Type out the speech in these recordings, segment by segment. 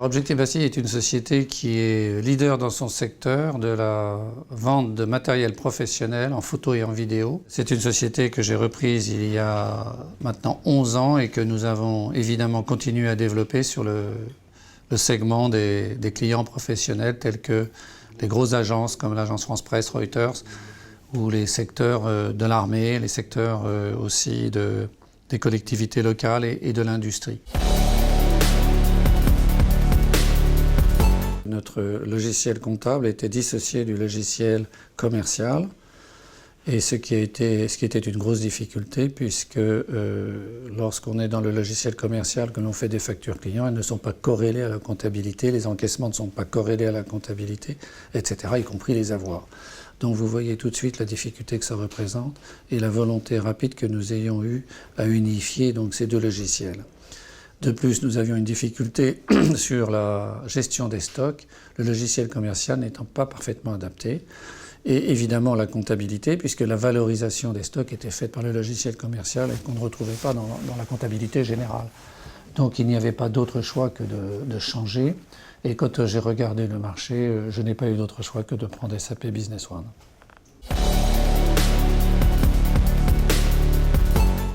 Objectif Bastille est une société qui est leader dans son secteur de la vente de matériel professionnel en photo et en vidéo. C'est une société que j'ai reprise il y a maintenant 11 ans et que nous avons évidemment continué à développer sur le segment des clients professionnels tels que les grosses agences comme l'agence France Presse, Reuters, ou les secteurs de l'armée, les secteurs aussi des collectivités locales et de l'industrie. Notre logiciel comptable était dissocié du logiciel commercial, et ce qui était une grosse difficulté puisque lorsqu'on est dans le logiciel commercial, que l'on fait des factures clients, elles ne sont pas corrélées à la comptabilité, les encaissements ne sont pas corrélés à la comptabilité, etc., y compris les avoirs. Donc vous voyez tout de suite la difficulté que ça représente et la volonté rapide que nous ayons eue à unifier donc, ces deux logiciels. De plus, nous avions une difficulté sur la gestion des stocks, le logiciel commercial n'étant pas parfaitement adapté. Et évidemment la comptabilité, puisque la valorisation des stocks était faite par le logiciel commercial et qu'on ne retrouvait pas dans la comptabilité générale. Donc il n'y avait pas d'autre choix que de changer. Et quand j'ai regardé le marché, je n'ai pas eu d'autre choix que de prendre SAP Business One.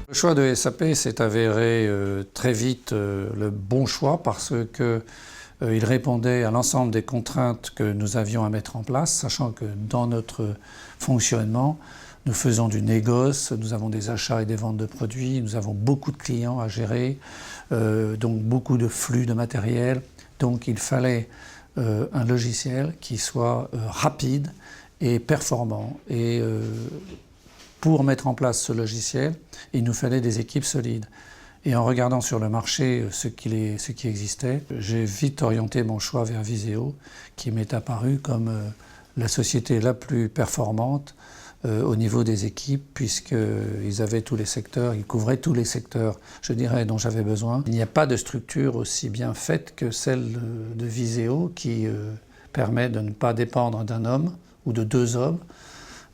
Le choix de SAP s'est avéré très vite le bon choix parce qu'il répondait à l'ensemble des contraintes que nous avions à mettre en place, sachant que dans notre fonctionnement, nous faisons du négoce, nous avons des achats et des ventes de produits, nous avons beaucoup de clients à gérer, donc beaucoup de flux de matériel. Donc il fallait un logiciel qui soit rapide et performant. Et pour mettre en place ce logiciel, il nous fallait des équipes solides. Et en regardant sur le marché ce qui existait, j'ai vite orienté mon choix vers Viseo, qui m'est apparu comme la société la plus performante au niveau des équipes, puisqu'ils avaient tous les secteurs, ils couvraient tous les secteurs, je dirais, dont j'avais besoin. Il n'y a pas de structure aussi bien faite que celle de Viseo qui permet de ne pas dépendre d'un homme ou de deux hommes,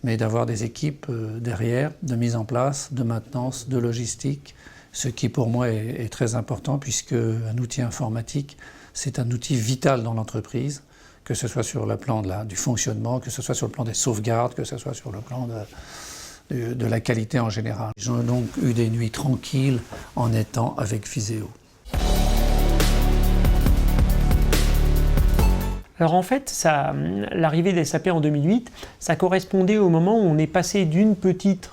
mais d'avoir des équipes derrière, de mise en place, de maintenance, de logistique, ce qui pour moi est très important puisque un outil informatique, c'est un outil vital dans l'entreprise, que ce soit sur le plan du fonctionnement, que ce soit sur le plan des sauvegardes, que ce soit sur le plan de la qualité en général. J'ai donc eu des nuits tranquilles en étant avec Viseo. Alors en fait, l'arrivée des SAP en 2008, ça correspondait au moment où on est passé d'une petite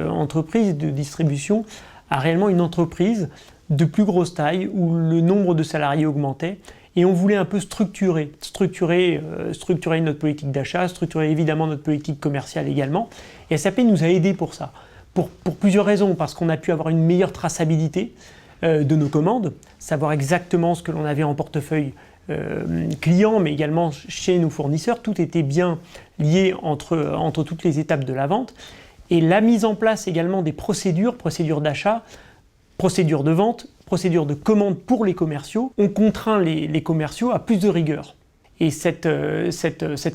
entreprise de distribution à réellement une entreprise de plus grosse taille où le nombre de salariés augmentait. Et on voulait un peu structurer notre politique d'achat, structurer évidemment notre politique commerciale également. Et SAP nous a aidés pour ça, pour plusieurs raisons, parce qu'on a pu avoir une meilleure traçabilité de nos commandes, savoir exactement ce que l'on avait en portefeuille client, mais également chez nos fournisseurs. Tout était bien lié entre toutes les étapes de la vente. Et la mise en place également des procédures d'achat, procédures de vente, procédures de commande pour les commerciaux, on contraint les commerciaux à plus de rigueur. Et cette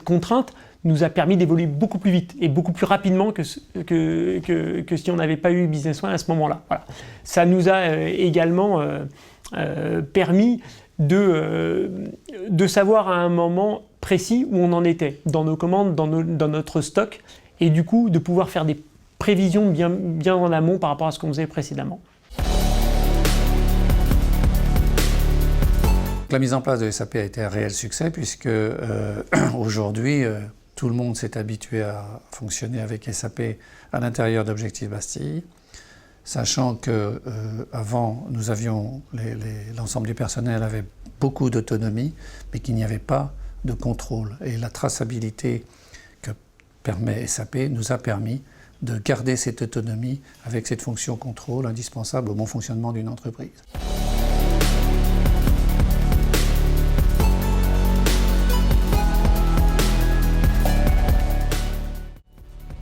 contrainte nous a permis d'évoluer beaucoup plus vite et beaucoup plus rapidement que si on n'avait pas eu Business One à ce moment-là. Voilà. Ça nous a également permis de savoir à un moment précis où on en était dans nos commandes, dans notre stock, et du coup de pouvoir faire des prévisions bien en amont par rapport à ce qu'on faisait précédemment. La mise en place de SAP a été un réel succès puisque aujourd'hui tout le monde s'est habitué à fonctionner avec SAP à l'intérieur d'Objectif Bastille, sachant qu'avant nous avions l'ensemble du personnel avait beaucoup d'autonomie mais qu'il n'y avait pas de contrôle. Et la traçabilité que permet SAP nous a permis de garder cette autonomie avec cette fonction contrôle indispensable au bon fonctionnement d'une entreprise.